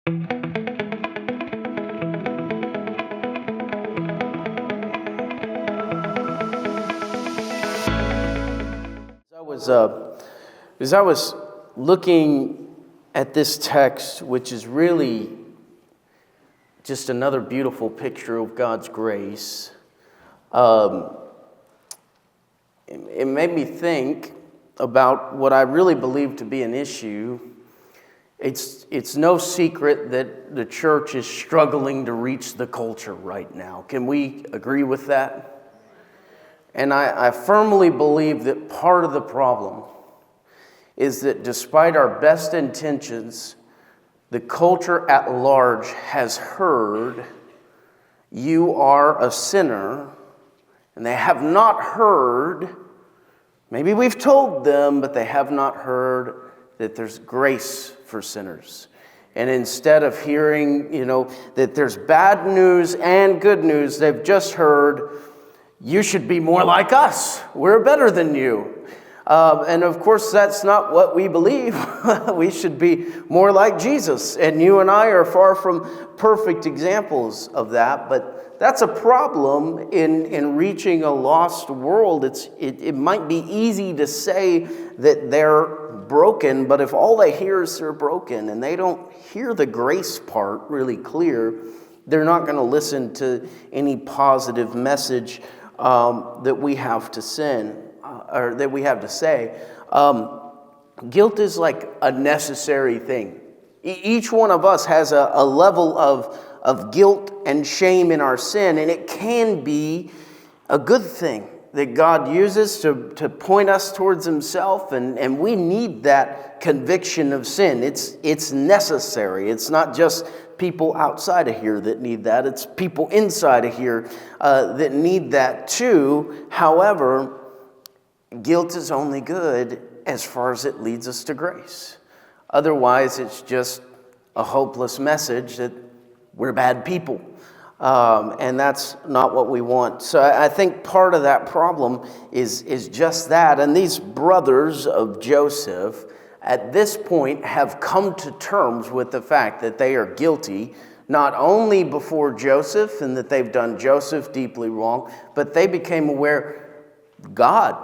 As I was looking at this text, which is really just another beautiful picture of God's grace, it made me think about what I really believe to be an issue. It's no secret that the church is struggling to reach the culture right now. Can we agree with that? And I firmly believe that part of the problem is that despite our best intentions, the culture at large has heard you are a sinner, and they have not heard, maybe we've told them, but they have not heard that there's grace for sinners. And instead of hearing, that there's bad news and good news, they've just heard, you should be more like us. We're better than you. And of course, that's not what we believe. We should be more like Jesus. And you and I are far from perfect examples of that. But that's a problem in reaching a lost world. It might be easy to say that they're broken, but if all they hear is they're broken and they don't hear the grace part really clear, they're not going to listen to any positive message that we have to sin. Or that we have to say. Guilt is like a necessary thing. Each one of us has a level of guilt and shame in our sin, and it can be a good thing that God uses to point us towards Himself, and we need that conviction of sin. It's necessary. It's not just people outside of here that need that. It's people inside of here that need that too. However, guilt is only good as far as it leads us to grace. Otherwise, it's just a hopeless message that we're bad people. And that's not what we want. So I think part of that problem is just that. And these brothers of Joseph, at this point, have come to terms with the fact that they are guilty, not only before Joseph and that they've done Joseph deeply wrong, but they became aware God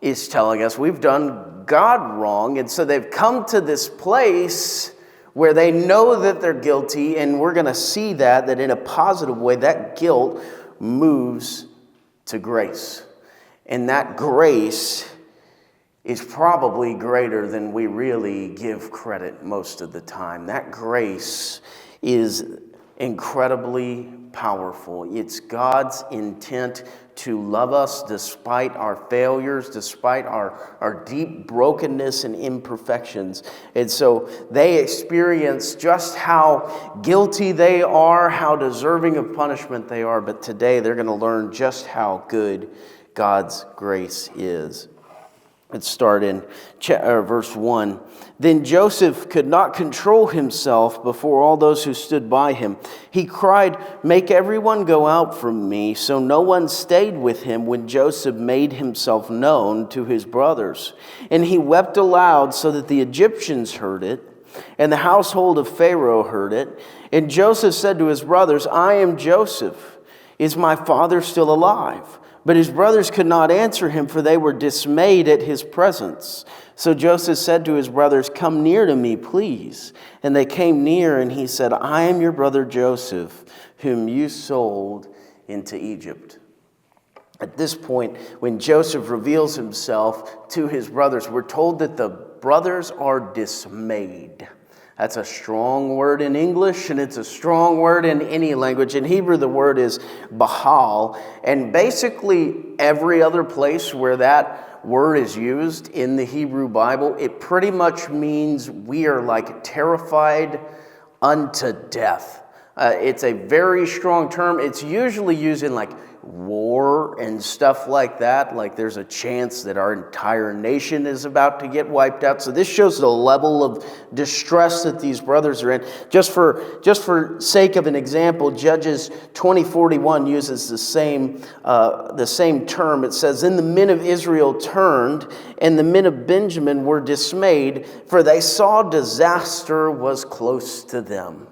is telling us we've done God wrong. And so they've come to this place where they know that they're guilty, and we're going to see that in a positive way, that guilt moves to grace. And that grace is probably greater than we really give credit most of the time. That grace is incredibly powerful. It's God's intent to love us despite our failures, despite our deep brokenness and imperfections. And so they experience just how guilty they are, how deserving of punishment they are. But today they're going to learn just how good God's grace is. Let's start in verse 1. Then Joseph could not control himself before all those who stood by him. He cried, "Make everyone go out from me." So no one stayed with him when Joseph made himself known to his brothers. And he wept aloud so that the Egyptians heard it, and the household of Pharaoh heard it. And Joseph said to his brothers, "I am Joseph. Is my father still alive?" But his brothers could not answer him, for they were dismayed at his presence. So Joseph said to his brothers, "Come near to me, please." And they came near, and he said, "I am your brother Joseph, whom you sold into Egypt." At this point, when Joseph reveals himself to his brothers, we're told that the brothers are dismayed. That's a strong word in English, and it's a strong word in any language. In Hebrew, the word is bahal. And basically, every other place where that word is used in the Hebrew Bible, it pretty much means we are like terrified unto death. It's a very strong term. It's usually used in like war and stuff like that. Like there's a chance that our entire nation is about to get wiped out. So this shows the level of distress that these brothers are in. Just for sake of an example, Judges 20:41 uses the same term. It says, "Then the men of Israel turned, and the men of Benjamin were dismayed, for they saw disaster was close to them."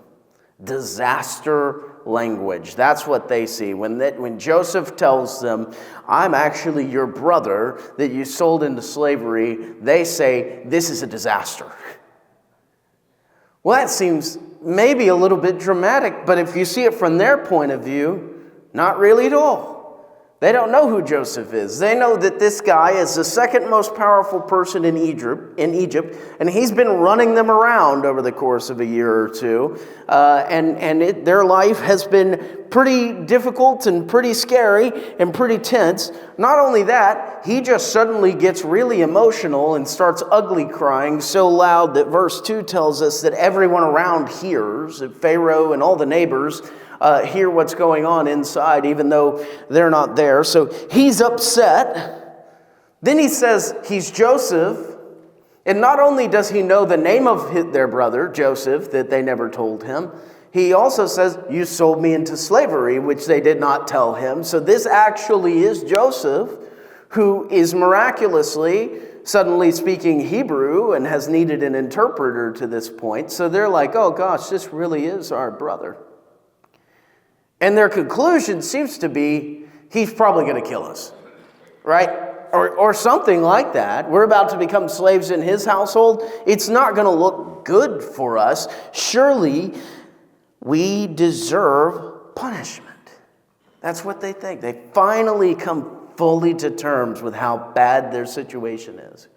Disaster language. That's what they see. When Joseph tells them, I'm actually your brother that you sold into slavery, they say, this is a disaster. Well, that seems maybe a little bit dramatic, but if you see it from their point of view, not really at all. They don't know who Joseph is. They know that this guy is the second most powerful person in Egypt, and he's been running them around over the course of a year or two. Their life has been pretty difficult and pretty scary and pretty tense. Not only that, he just suddenly gets really emotional and starts ugly crying so loud that verse 2 tells us that everyone around hears, that Pharaoh and all the neighbors hear what's going on inside, even though they're not there. So he's upset. Then he says he's Joseph. And not only does he know the name of their brother, Joseph, that they never told him, he also says, you sold me into slavery, which they did not tell him. So this actually is Joseph, who is miraculously suddenly speaking Hebrew and has needed an interpreter to this point. So they're like, oh gosh, this really is our brother. And their conclusion seems to be, he's probably going to kill us, right? Or something like that. We're about to become slaves in his household. It's not going to look good for us. Surely we deserve punishment. That's what they think. They finally come fully to terms with how bad their situation is.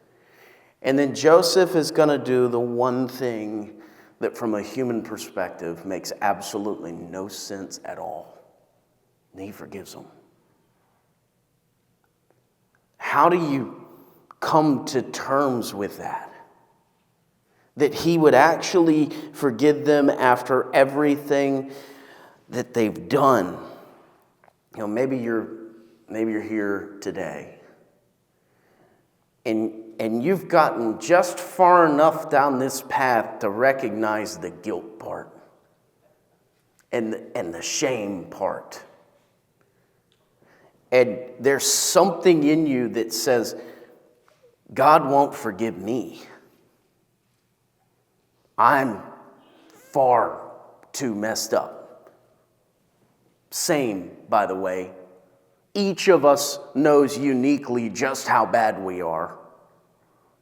And then Joseph is going to do the one thing that from a human perspective makes absolutely no sense at all. And he forgives them. How do you come to terms with that? That he would actually forgive them after everything that they've done. You know, maybe you're here today and you've gotten just far enough down this path to recognize the guilt part and the shame part. And there's something in you that says, God won't forgive me. I'm far too messed up. Same, by the way. Each of us knows uniquely just how bad we are.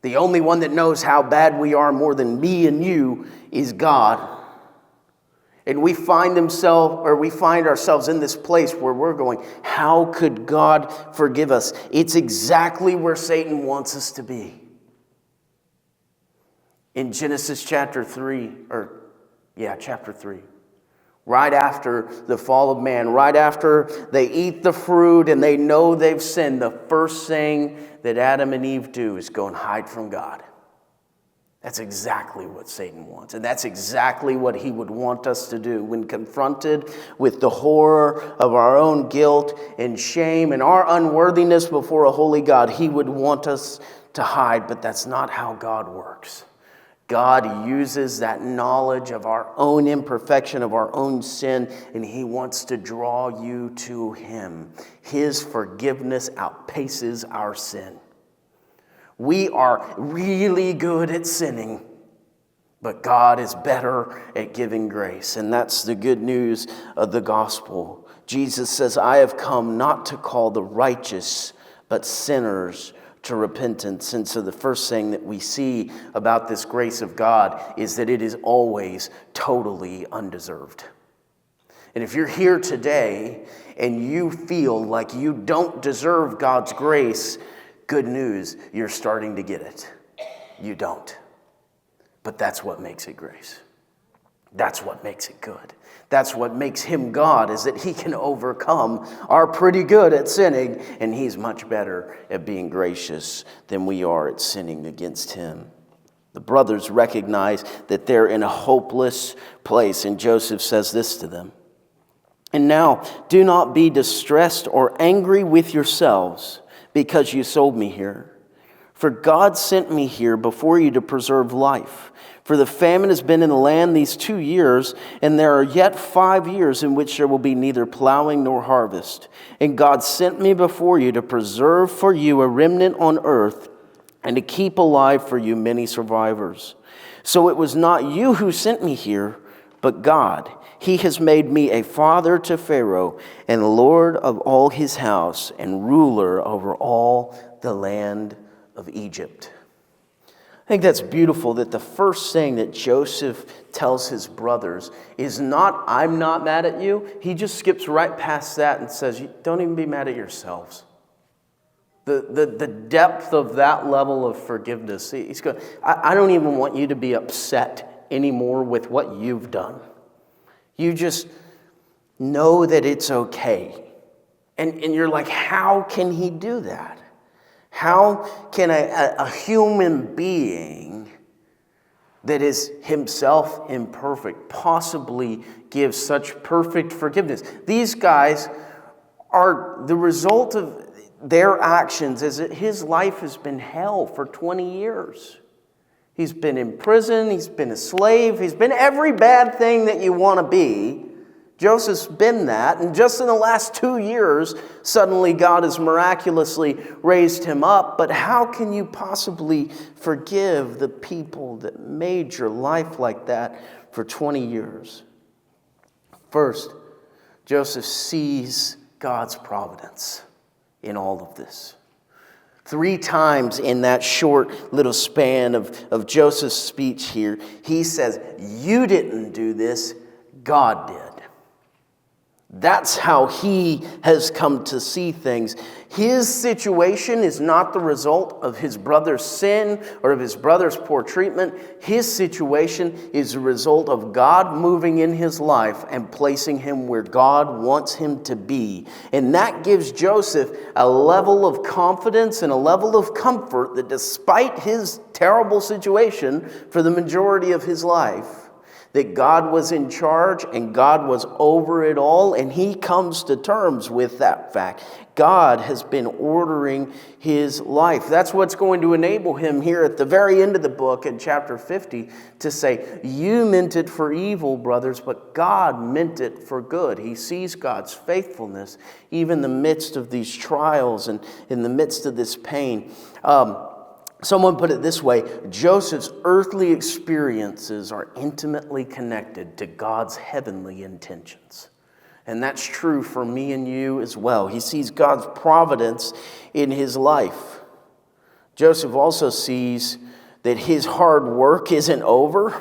The only one that knows how bad we are more than me and you is God. And we find ourselves in this place where we're going, how could God forgive us? It's exactly where Satan wants us to be. In Genesis chapter 3, right after the fall of man, right after they eat the fruit and they know they've sinned, the first thing that Adam and Eve do is go and hide from God. That's exactly what Satan wants. And that's exactly what he would want us to do. When confronted with the horror of our own guilt and shame and our unworthiness before a holy God, he would want us to hide. But that's not how God works. God uses that knowledge of our own imperfection, of our own sin, and he wants to draw you to him. His forgiveness outpaces our sin. We are really good at sinning, but God is better at giving grace. And that's the good news of the gospel. Jesus says, I have come not to call the righteous, but sinners to repentance. And so the first thing that we see about this grace of God is that it is always totally undeserved. And if you're here today and you feel like you don't deserve God's grace, good news, you're starting to get it. You don't. But that's what makes it grace. That's what makes it good. That's what makes him God, is that he can overcome our pretty good at sinning, and he's much better at being gracious than we are at sinning against him. The brothers recognize that they're in a hopeless place, and Joseph says this to them. And now, do not be distressed or angry with yourselves because you sold me here. For God sent me here before you to preserve life. For the famine has been in the land these 2 years, and there are yet 5 years in which there will be neither plowing nor harvest. And God sent me before you to preserve for you a remnant on earth, and to keep alive for you many survivors. So it was not you who sent me here, but God. He has made me a father to Pharaoh, and Lord of all his house, and ruler over all the land of Egypt. I think that's beautiful that the first thing that Joseph tells his brothers is not, I'm not mad at you. He just skips right past that and says, don't even be mad at yourselves. The depth of that level of forgiveness. He's going, I don't even want you to be upset anymore with what you've done. You just know that it's okay. And you're like, how can he do that? How can a human being that is himself imperfect possibly give such perfect forgiveness? These guys are the result of their actions is that his life has been hell for 20 years. He's been in prison, he's been a slave, he's been every bad thing that you want to be. Joseph's been that, and just in the last 2 years, suddenly God has miraculously raised him up. But how can you possibly forgive the people that made your life like that for 20 years? First, Joseph sees God's providence in all of this. 3 times in that short little span of Joseph's speech here, he says, you didn't do this, God did. That's how he has come to see things. His situation is not the result of his brother's sin or of his brother's poor treatment. His situation is the result of God moving in his life and placing him where God wants him to be. And that gives Joseph a level of confidence and a level of comfort that despite his terrible situation for the majority of his life, that God was in charge and God was over it all, and he comes to terms with that fact. God has been ordering his life. That's what's going to enable him here at the very end of the book in chapter 50 to say, you meant it for evil, brothers, but God meant it for good. He sees God's faithfulness even in the midst of these trials and in the midst of this pain. Someone put it this way, Joseph's earthly experiences are intimately connected to God's heavenly intentions. And that's true for me and you as well. He sees God's providence in his life. Joseph also sees that his hard work isn't over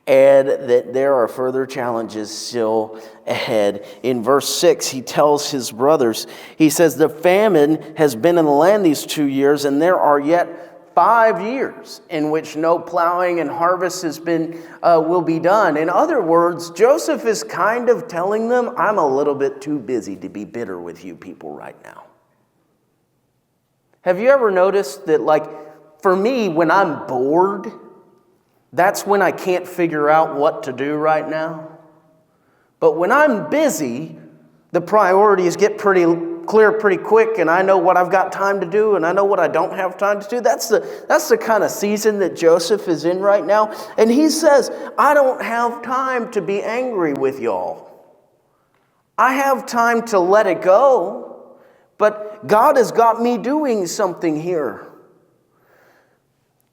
and that there are further challenges still ahead. In verse 6, he tells his brothers, he says, the famine has been in the land these 2 years, and there are yet 5 years in which no plowing and harvest will be done. In other words, Joseph is kind of telling them, I'm a little bit too busy to be bitter with you people right now. Have you ever noticed that, like, for me, when I'm bored, that's when I can't figure out what to do right now. But when I'm busy, the priorities get pretty clear pretty quick, and I know what I've got time to do, and I know what I don't have time to do. That's the kind of season that Joseph is in right now. And he says, I don't have time to be angry with y'all. I have time to let it go, but God has got me doing something here.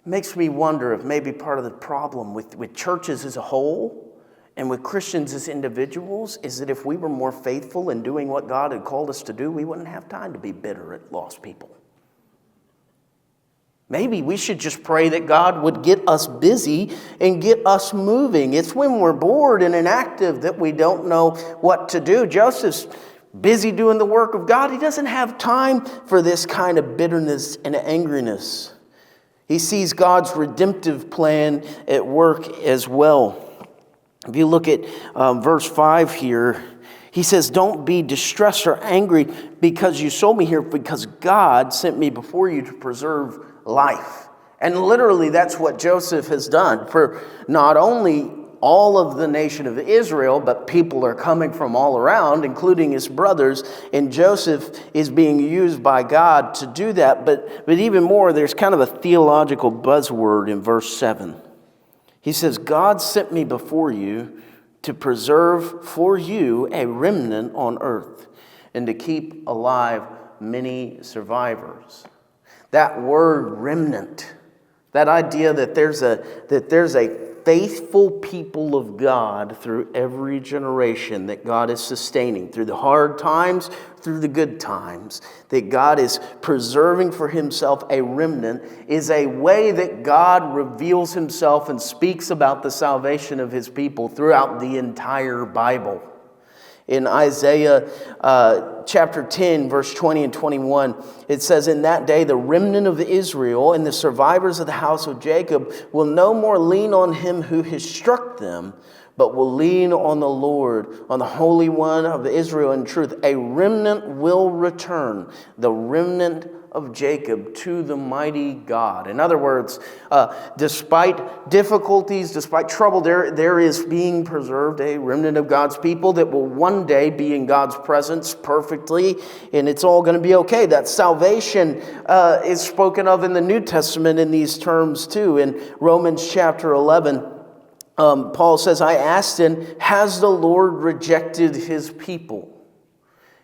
Makes me wonder if maybe part of the problem with churches as a whole and with Christians as individuals is that if we were more faithful in doing what God had called us to do, we wouldn't have time to be bitter at lost people. Maybe we should just pray that God would get us busy and get us moving. It's when we're bored and inactive that we don't know what to do. Joseph's busy doing the work of God. He doesn't have time for this kind of bitterness and angriness. He sees God's redemptive plan at work as well. If you look at verse 5 here, he says, don't be distressed or angry because you sold me here, because God sent me before you to preserve life. And literally that's what Joseph has done for not only all of the nation of Israel, but people are coming from all around, including his brothers, and Joseph is being used by God to do that. But even more, there's kind of a theological buzzword in verse 7. He says, God sent me before you to preserve for you a remnant on earth and to keep alive many survivors. That word remnant, that idea that there's a faithful people of God through every generation that God is sustaining, through the hard times, through the good times, that God is preserving for himself a remnant, is a way that God reveals himself and speaks about the salvation of his people throughout the entire Bible. In Isaiah chapter 10, verse 20 and 21, it says, "In that day the remnant of Israel and the survivors of the house of Jacob will no more lean on him who has struck them, but will lean on the Lord, on the Holy One of Israel in truth. A remnant will return, the remnant of Jacob, to the mighty God." In other words, despite difficulties, despite trouble, there is being preserved a remnant of God's people that will one day be in God's presence perfectly, and it's all going to be okay. That salvation is spoken of in the New Testament in these terms too. In Romans chapter 11, Paul says, "I asked him, has the Lord rejected his people?"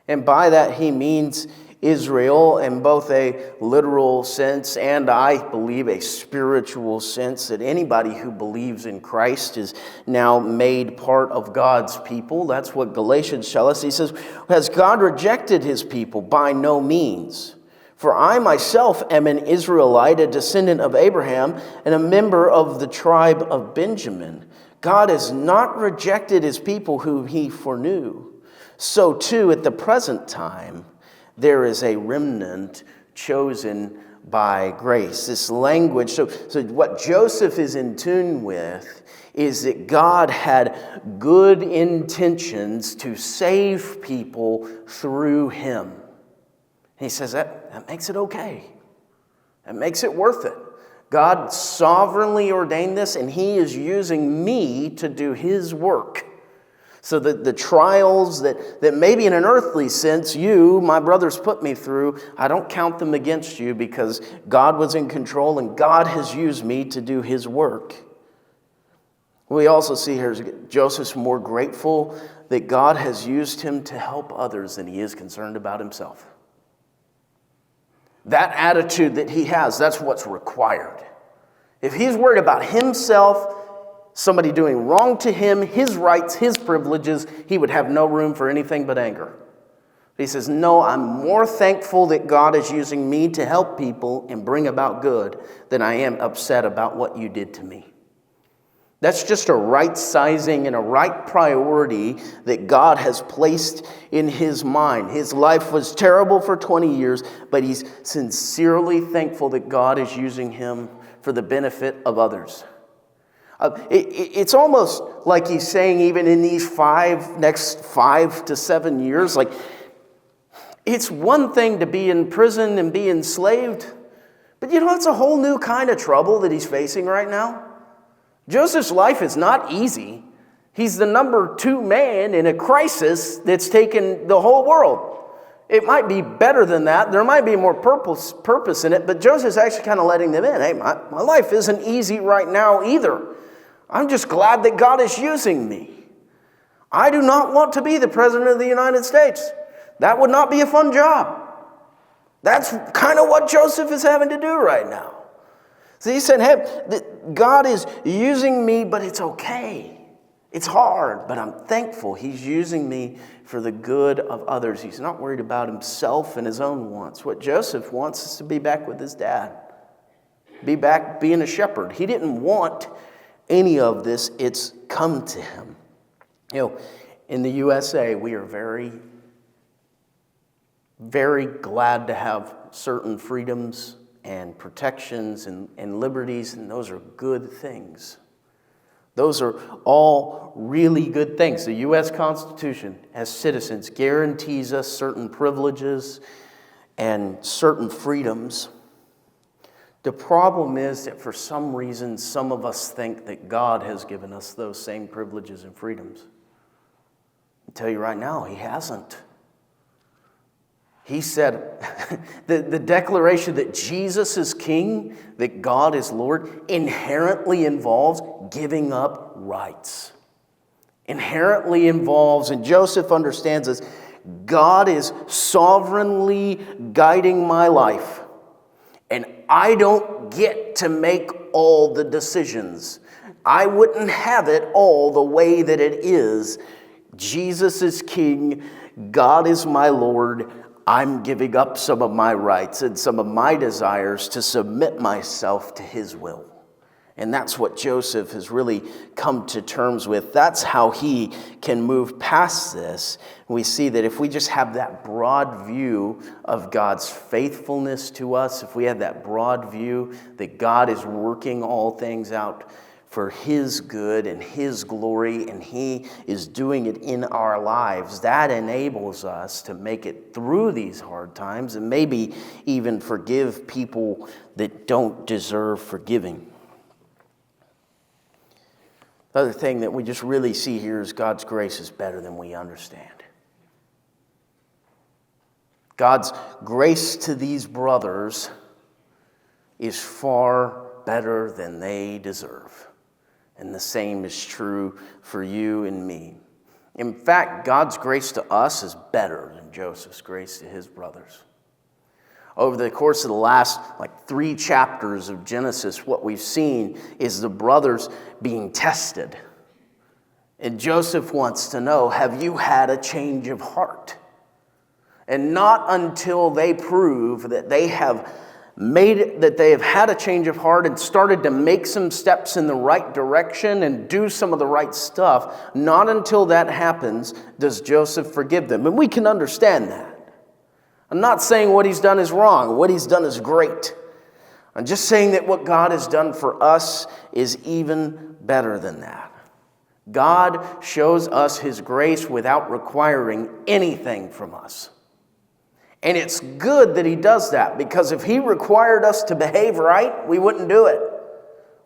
And by that he means Israel in both a literal sense and, I believe, a spiritual sense, that anybody who believes in Christ is now made part of God's people. That's what Galatians tells us. He says, "Has God rejected his people? By no means. For I myself am an Israelite, a descendant of Abraham, and a member of the tribe of Benjamin. God has not rejected his people whom he foreknew. So too, at the present time, there is a remnant chosen by grace." This language, so what Joseph is in tune with is that God had good intentions to save people through him. He says that makes it okay. That makes it worth it. God sovereignly ordained this, and he is using me to do his work. So that the trials that maybe in an earthly sense you, my brothers, put me through, I don't count them against you, because God was in control and God has used me to do his work. We also see here Joseph's more grateful that God has used him to help others than he is concerned about himself. That attitude that he has, that's what's required. If he's worried about himself, somebody doing wrong to him, his rights, his privileges, he would have no room for anything but anger. He says, no, I'm more thankful that God is using me to help people and bring about good than I am upset about what you did to me. That's just a right sizing and a right priority that God has placed in his mind. His life was terrible for 20 years, but he's sincerely thankful that God is using him for the benefit of others. It's almost like he's saying, even in these next 5 to 7 years, like, it's one thing to be in prison and be enslaved, but it's a whole new kind of trouble that he's facing right now. Joseph's life is not easy. He's the number 2 man in a crisis that's taken the whole world. It might be better than that. There might be more purpose in it, but Joseph's actually kind of letting them in. Hey, my life isn't easy right now either. I'm just glad that God is using me. I do not want to be the president of the United States. That would not be a fun job. That's kind of what Joseph is having to do right now. So he said, hey, God is using me, but it's okay. It's hard, but I'm thankful he's using me for the good of others. He's not worried about himself and his own wants. What Joseph wants is to be back with his dad. Be back being a shepherd. He didn't want any of this. It's come to him. In the USA, we are very, very glad to have certain freedoms and protections and liberties, and those are good things. Those are all really good things. The U.S. Constitution, as citizens, guarantees us certain privileges and certain freedoms. The problem is that for some reason, some of us think that God has given us those same privileges and freedoms. I'll tell you right now, he hasn't. He said, the declaration that Jesus is king, that God is Lord, inherently involves giving up rights. Inherently involves, and Joseph understands this, God is sovereignly guiding my life, and I don't get to make all the decisions. I wouldn't have it all the way that it is. Jesus is king. God is my Lord. I'm giving up some of my rights and some of my desires to submit myself to his will. And that's what Joseph has really come to terms with. That's how he can move past this. We see that if we just have that broad view of God's faithfulness to us, if we have that broad view that God is working all things out for his good and his glory, and he is doing it in our lives, that enables us to make it through these hard times and maybe even forgive people that don't deserve forgiving. The other thing that we just really see here is God's grace is better than we understand. God's grace to these brothers is far better than they deserve. And the same is true for you and me. In fact, God's grace to us is better than Joseph's grace to his brothers. Over the course of the last 3 chapters of Genesis, what we've seen is the brothers being tested. And Joseph wants to know, have you had a change of heart? And not until they prove that they have had a change of heart and started to make some steps in the right direction and do some of the right stuff, not until that happens does Joseph forgive them. And we can understand that. I'm not saying what he's done is wrong. What he's done is great. I'm just saying that what God has done for us is even better than that. God shows us his grace without requiring anything from us. And it's good that he does that, because if he required us to behave right, we wouldn't do it.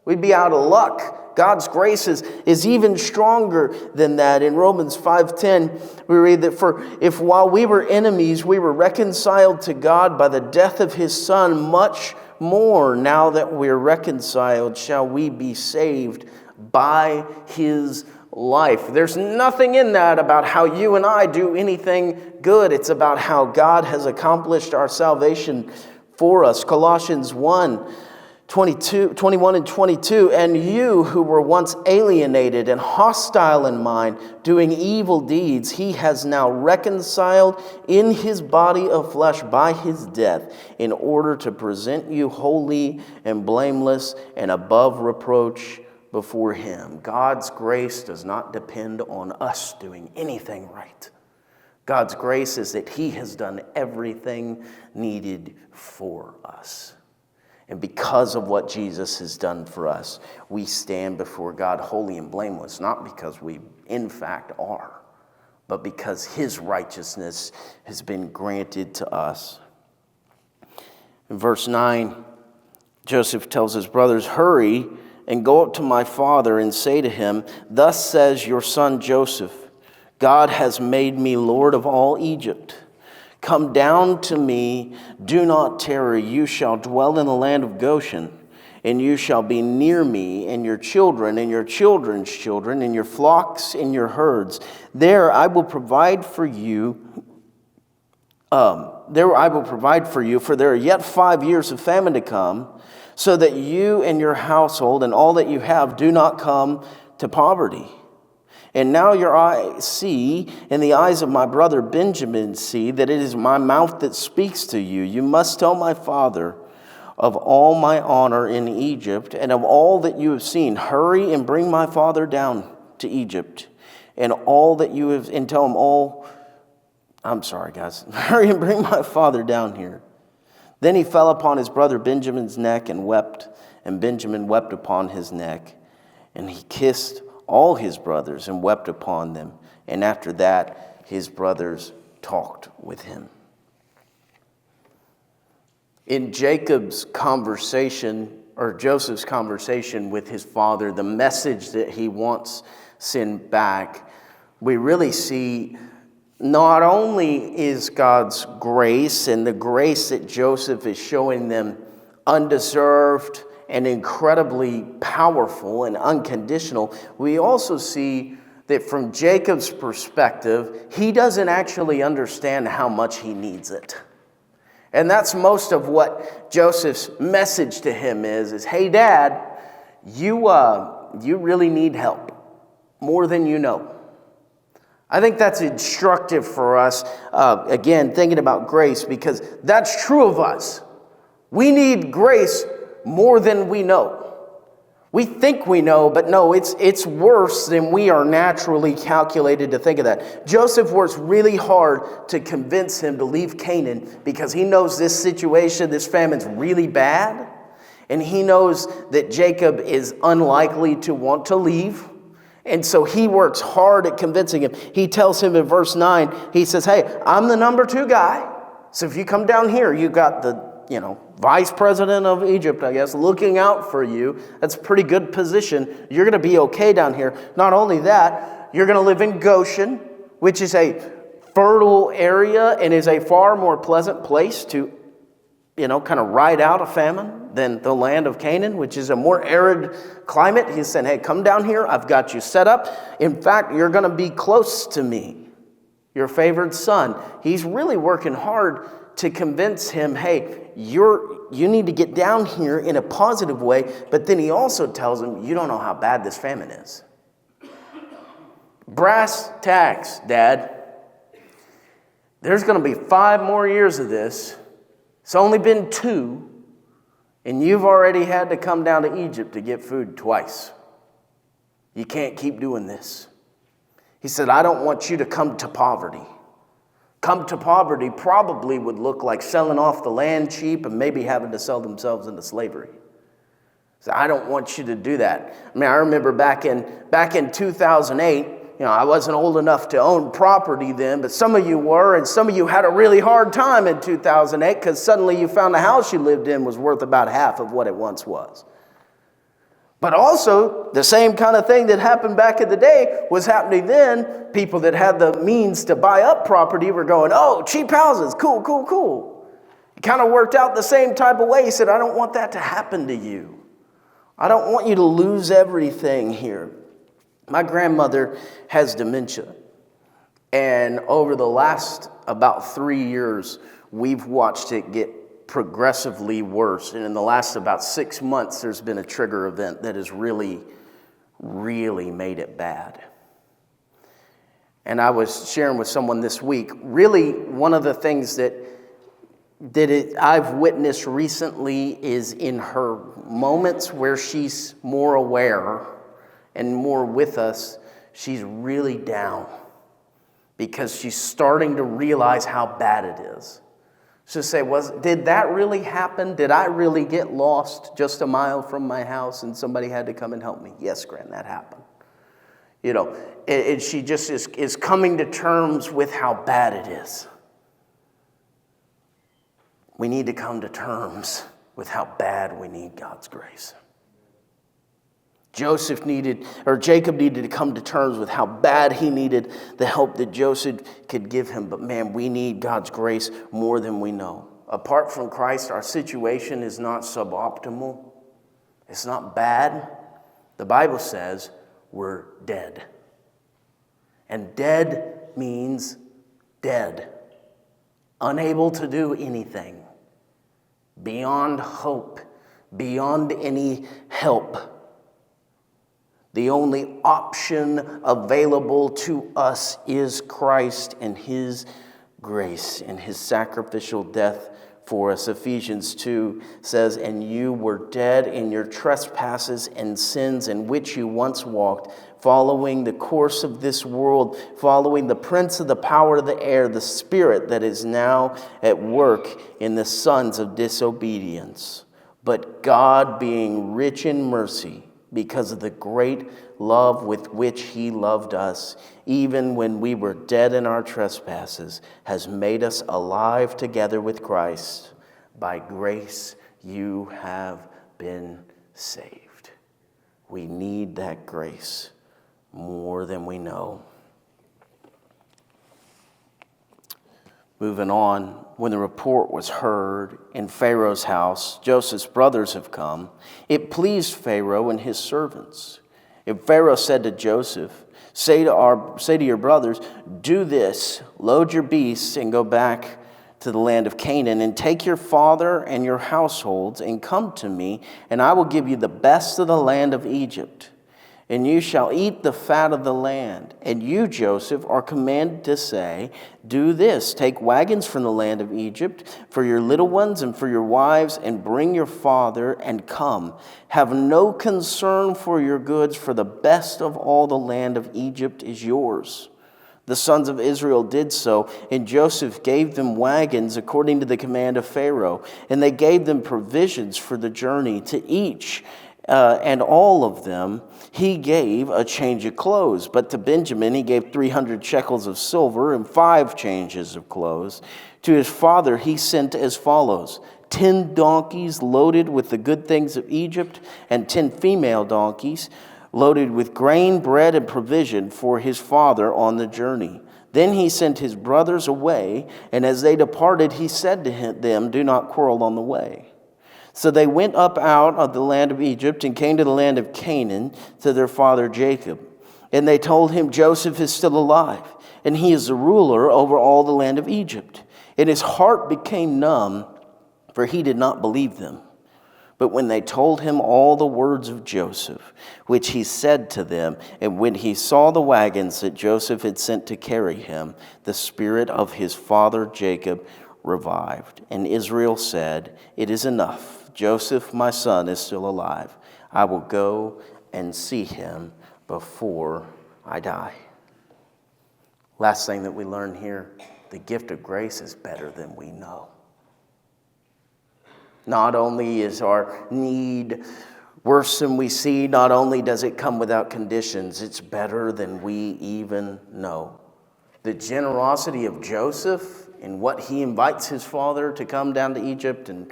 We'd be out of luck. God's grace is even stronger than that. In Romans 5:10, we read that for if while we were enemies, we were reconciled to God by the death of his Son, much more now that we're reconciled, shall we be saved by his life. There's nothing in that about how you and I do anything good. It's about how God has accomplished our salvation for us. Colossians 1:21 and 22, and you who were once alienated and hostile in mind, doing evil deeds, he has now reconciled in his body of flesh by his death, in order to present you holy and blameless and above reproach before him. God's grace does not depend on us doing anything right. God's grace is that he has done everything needed for us. And because of what Jesus has done for us, we stand before God holy and blameless, not because we in fact are, but because his righteousness has been granted to us. In verse 9, Joseph tells his brothers, hurry and go up to my father and say to him, thus says your son Joseph, God has made me Lord of all Egypt. Come down to me, do not tarry. You shall dwell in the land of Goshen, and you shall be near me, and your children, and your children's children, and your flocks, and your herds. There I will provide for you. For there are yet 5 years of famine to come, so that you and your household and all that you have do not come to poverty. And now your eyes see, and the eyes of my brother Benjamin see, that it is my mouth that speaks to you. You must tell my father of all my honor in Egypt, and of all that you have seen. Hurry and bring my father down to Egypt, and all that you have, and tell him all. I'm sorry, guys. Hurry and bring my father down here. Then he fell upon his brother Benjamin's neck and wept, and Benjamin wept upon his neck, and he kissed all his brothers and wept upon them. And after that, his brothers talked with him. In Jacob's conversation, or Joseph's conversation with his father, the message that he wants sent back, we really see not only is God's grace and the grace that Joseph is showing them undeserved and incredibly powerful and unconditional, we also see that from Jacob's perspective, he doesn't actually understand how much he needs it. And that's most of what Joseph's message to him is hey, Dad, you you really need help more than you know. I think that's instructive for us, again, thinking about grace, because that's true of us. We need grace more than we know. We think we know, but no, it's worse than we are naturally calculated to think of that. Joseph works really hard to convince him to leave Canaan because he knows this situation, this famine's really bad, and he knows that Jacob is unlikely to want to leave. And so he works hard at convincing him. He tells him in verse 9, he says, hey, I'm the number 2 guy. So if you come down here, you got the, vice president of Egypt, I guess, looking out for you. That's a pretty good position. You're going to be okay down here. Not only that, you're going to live in Goshen, which is a fertile area and is a far more pleasant place to, kind of ride out a famine than the land of Canaan, which is a more arid climate. He's saying, hey, come down here. I've got you set up. In fact, you're going to be close to me, your favored son. He's really working hard to convince him, hey, you need to get down here in a positive way. But then he also tells him, you don't know how bad this famine is. Brass tacks, Dad. There's going to be 5 more years of this. It's only been 2, and you've already had to come down to Egypt to get food twice. You can't keep doing this. He said, I don't want you to come to poverty. Come to poverty probably would look like selling off the land cheap and maybe having to sell themselves into slavery. So I don't want you to do that. I remember back in 2008, I wasn't old enough to own property then, but some of you were, and some of you had a really hard time in 2008 because suddenly you found the house you lived in was worth about half of what it once was. But also, the same kind of thing that happened back in the day was happening then. People that had the means to buy up property were going, oh, cheap houses, cool, cool, cool. It kind of worked out the same type of way. He said, I don't want that to happen to you. I don't want you to lose everything here. My grandmother has dementia. And over the last about 3 years, we've watched it get progressively worse. And in the last about 6 months, there's been a trigger event that has really, really made it bad. And I was sharing with someone this week, really one of the things that I've witnessed recently is in her moments where she's more aware and more with us, she's really down because she's starting to realize how bad it is. She'll say, did that really happen? Did I really get lost just a mile from my house and somebody had to come and help me? Yes, Gran, that happened. She just is coming to terms with how bad it is. We need to come to terms with how bad we need God's grace. Jacob needed to come to terms with how bad he needed the help that Joseph could give him. But man, we need God's grace more than we know. Apart from Christ, our situation is not suboptimal. It's not bad. The Bible says we're dead. And dead means dead. Unable to do anything. Beyond hope. Beyond any help. The only option available to us is Christ and His grace and His sacrificial death for us. Ephesians 2 says, and you were dead in your trespasses and sins in which you once walked, following the course of this world, following the prince of the power of the air, the spirit that is now at work in the sons of disobedience. But God, being rich in mercy, because of the great love with which He loved us, even when we were dead in our trespasses, has made us alive together with Christ. By grace you have been saved. We need that grace more than we know. Moving on, when the report was heard in Pharaoh's house, Joseph's brothers have come, it pleased Pharaoh and his servants. And Pharaoh said to Joseph, say to your brothers, do this, load your beasts and go back to the land of Canaan, and take your father and your households and come to me, and I will give you the best of the land of Egypt. and you shall eat the fat of the land. And you, Joseph, are commanded to say, do this, take wagons from the land of Egypt for your little ones and for your wives, and bring your father and come. Have no concern for your goods, for the best of all the land of Egypt is yours. The sons of Israel did so, and Joseph gave them wagons according to the command of Pharaoh, and they gave them provisions for the journey to each. And all of them he gave a change of clothes. But to Benjamin he gave 300 shekels of silver and 5 changes of clothes. To his father he sent as follows: 10 donkeys loaded with the good things of Egypt, and 10 female donkeys loaded with grain, bread, and provision for his father on the journey. Then he sent his brothers away, and as they departed he said to them, do not quarrel on the way. So they went up out of the land of Egypt and came to the land of Canaan to their father Jacob. And they told him, Joseph is still alive, and he is the ruler over all the land of Egypt. And his heart became numb, for he did not believe them. But when they told him all the words of Joseph, which he said to them, and when he saw the wagons that Joseph had sent to carry him, the spirit of his father Jacob revived. And Israel said, it is enough. Joseph, my son, is still alive. I will go and see him before I die. Last thing that we learn here, the gift of grace is better than we know. Not only is our need worse than we see, not only does it come without conditions, it's better than we even know. The generosity of Joseph in what he invites his father to come down to Egypt and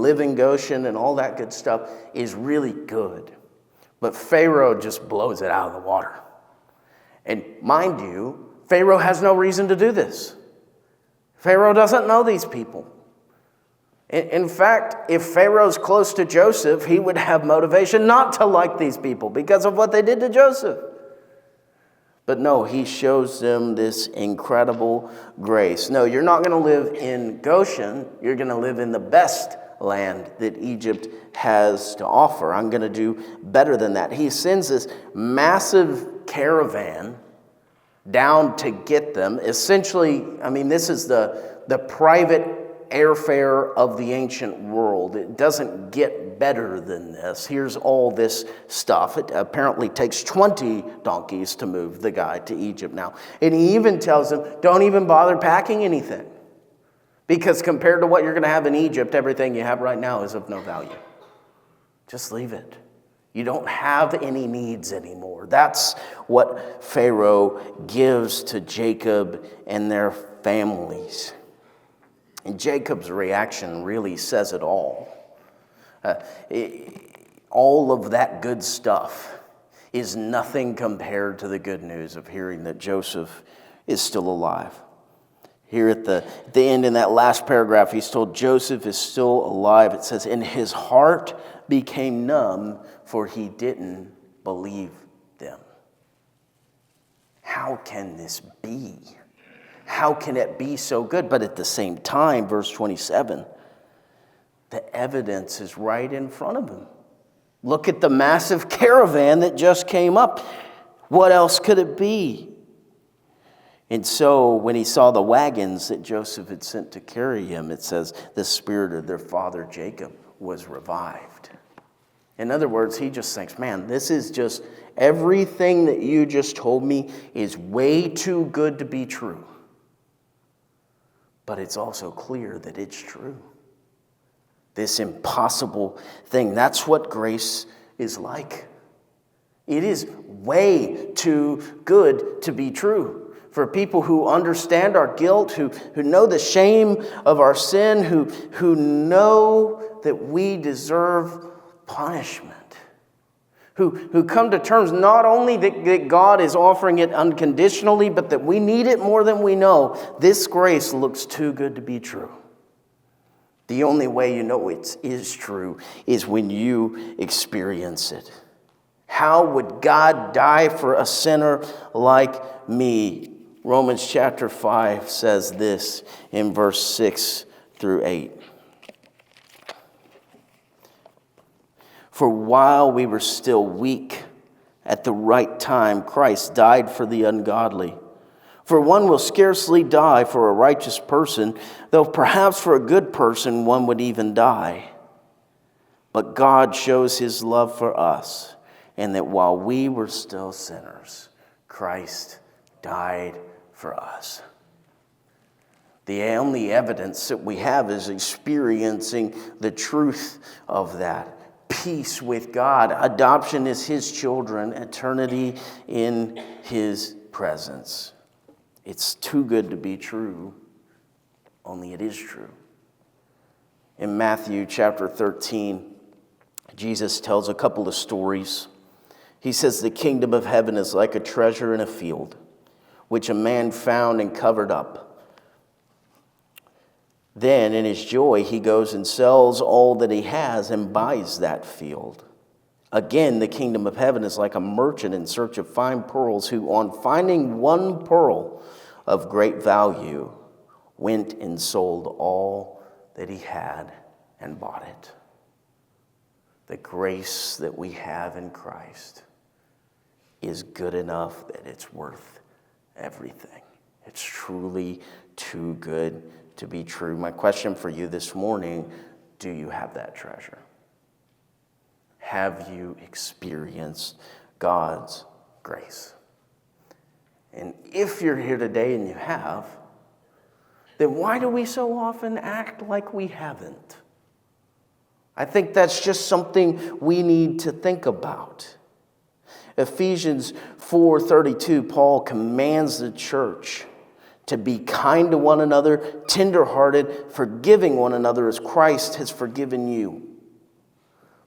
live in Goshen and all that good stuff is really good. But Pharaoh just blows it out of the water. And mind you, Pharaoh has no reason to do this. Pharaoh doesn't know these people. In fact, if Pharaoh's close to Joseph, he would have motivation not to like these people because of what they did to Joseph. But no, he shows them this incredible grace. No, you're not going to live in Goshen. You're going to live in the best land that Egypt has to offer. I'm going to do better than that. He sends this massive caravan down to get them. Essentially, I mean, this is the private airfare of the ancient world. It doesn't get better than this. Here's all this stuff. It apparently takes 20 donkeys to move the guy to Egypt now. And he even tells them, don't even bother packing anything. Because compared to what you're going to have in Egypt, everything you have right now is of no value. Just leave it. You don't have any needs anymore. That's what Pharaoh gives to Jacob and their families. And Jacob's reaction really says it all. All of that good stuff is nothing compared to the good news of hearing that Joseph is still alive. Here at the end in that last paragraph, he's told Joseph is still alive. It says, and his heart became numb, for he didn't believe them. How can this be? How can it be so good? But at the same time, verse 27, the evidence is right in front of him. Look at the massive caravan that just came up. What else could it be? And so when he saw the wagons that Joseph had sent to carry him, it says the spirit of their father Jacob was revived. In other words, he just thinks, man, this is just everything that you just told me is way too good to be true. But it's also clear that it's true. This impossible thing, that's what grace is like. It is way too good to be true. For people who understand our guilt, who know the shame of our sin, who know that we deserve punishment. Who come to terms not only that God is offering it unconditionally, but that we need it more than we know. This grace looks too good to be true. The only way you know it is true is when you experience it. How would God die for a sinner like me? Romans chapter 5 says this in verse 6 through 8. For while we were still weak, At the right time, Christ died for the ungodly. For one will scarcely die for a righteous person, though perhaps for a good person one would even die. But God shows his love for us, and that while we were still sinners, Christ died for us. The only evidence that we have is experiencing the truth of that. Peace with God. Adoption as his children. Eternity in his presence. It's too good to be true, only it is true. In Matthew chapter 13, Jesus tells a couple of stories. He says, the kingdom of heaven is like a treasure in a field, which a man found and covered up. Then, in his joy, he goes and sells all that he has and buys that field. Again, the kingdom of heaven is like a merchant in search of fine pearls, who, on finding one pearl of great value, went and sold all that he had and bought it. The grace that we have in Christ is good enough that it's worth everything. It's truly too good to be true. My question for you this morning, do you have that treasure? Have you experienced God's grace? And if you're here today and you have, then why do we so often act like we haven't? I think that's just something we need to think about. Ephesians 4:32, Paul commands the church to be kind to one another, tenderhearted, forgiving one another as Christ has forgiven you.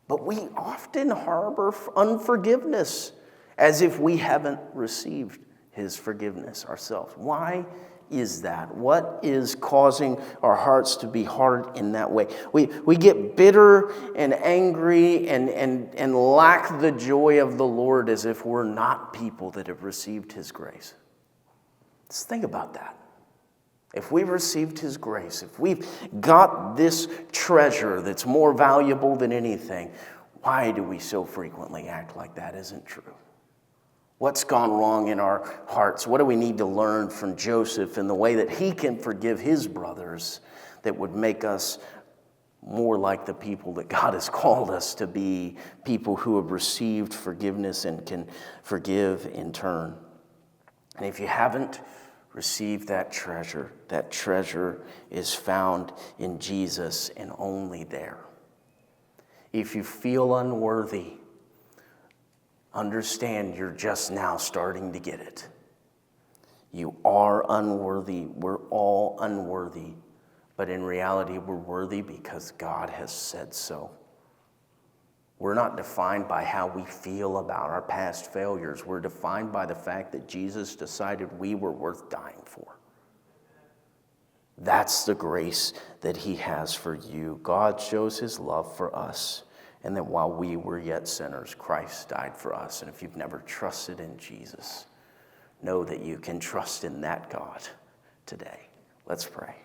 But we often harbor unforgiveness as if we haven't received his forgiveness ourselves. Why is that? What is causing our hearts to be hard in that way? We get bitter and angry and lack the joy of the Lord as if we're not people that have received his grace. Let's think about that. If we've received his grace, if we've got this treasure that's more valuable than anything, why do we so frequently act like that isn't true? What's gone wrong in our hearts? What do we need to learn from Joseph in the way that he can forgive his brothers that would make us more like the people that God has called us to be, people who have received forgiveness and can forgive in turn? And if you haven't received that treasure is found in Jesus and only there. If you feel unworthy, understand you're just now starting to get it. You are unworthy. We're all unworthy. But in reality, we're worthy because God has said so. We're not defined by how we feel about our past failures. We're defined by the fact that Jesus decided we were worth dying for. That's the grace that he has for you. God shows his love for us, and that while we were yet sinners, Christ died for us. And if you've never trusted in Jesus, know that you can trust in that God today. Let's pray.